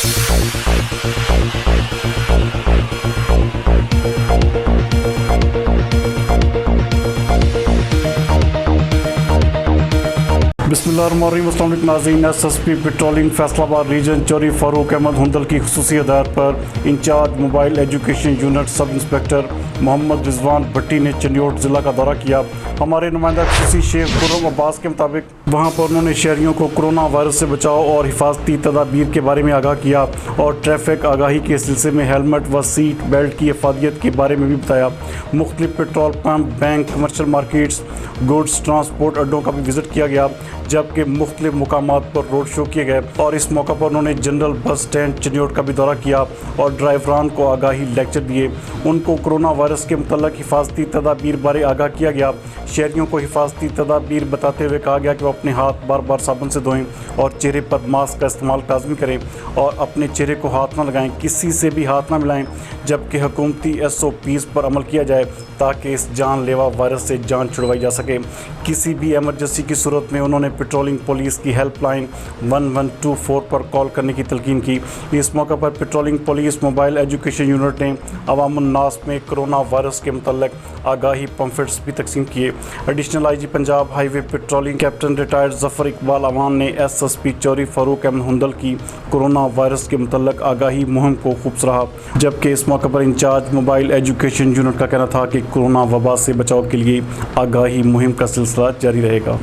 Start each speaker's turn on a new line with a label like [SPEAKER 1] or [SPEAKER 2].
[SPEAKER 1] بسم اللہ الرحمن الرحیم۔ السلام علیکم ناظرین، S S P patrolling Faisalabad region Chaudhry Farooq Ahmad Handal کی خصوصی ہدایت پر incharge mobile education unit sub inspector Muhammad Rizwan Bhatti نے چنیوٹ ضلع کا دورہ کیا۔ ہمارے نمائندہ خصوصی شیخ خرم عباس کے مطابق وہاں پر انہوں نے شہریوں کو کرونا وائرس سے بچاؤ اور حفاظتی تدابیر کے بارے میں آگاہ کیا اور ٹریفک آگاہی کے سلسلے میں ہیلمٹ و سیٹ بیلٹ کی افادیت کے بارے میں بھی بتایا۔ مختلف petrol pump, bank, commercial markets, goods transport اڈوں کا بھی وزٹ کیا گیا، جبکہ مختلف مقامات پر روڈ شو کیے گئے اور اس موقع پر انہوں نے جنرل بس اسٹینڈ چنیوٹ کا بھی دورہ کیا اور ڈرائیوران کو آگاہی لیکچر دیے۔ ان کو کرونا وائرس کے متعلق حفاظتی تدابیر بارے آگاہ کیا گیا۔ شہریوں کو حفاظتی تدابیر بتاتے ہوئے کہا گیا کہ وہ اپنے ہاتھ بار بار صابن سے دھوئیں اور چہرے پر ماسک کا استعمال لازمی کریں اور اپنے چہرے کو ہاتھ نہ لگائیں، کسی سے بھی ہاتھ نہ ملائیں، جبکہ حکومتی SOPs پر عمل کیا جائے تاکہ اس جان لیوا وائرس سے جان چھڑوائی جا سکے۔ کسی بھی ایمرجنسی کی صورت میں انہوں نے پٹرولنگ پولیس کی ہیلپ لائن 1124 پر کال کرنے کی تلقین کی۔ اس موقع پر patrolling police mobile education unit نے عوام الناس میں کرونا وائرس کے متعلق آگاہی پمفلٹس بھی تقسیم کیے۔ ایڈیشنل IG پنجاب ہائی وے پٹرولنگ کیپٹن ریٹائرڈ ظفر اقبال امان نے SSP چوری فاروق احمد ہندل کی کرونا وائرس کے متعلق آگاہی مہم کو خوب سراہا، جبکہ اس موقع پر انچارج موبائل ایجوکیشن یونٹ کا کہنا تھا کہ کرونا وبا سے بچاؤ کے لیے آگاہی مہم کا سلسلہ جاری رہے گا۔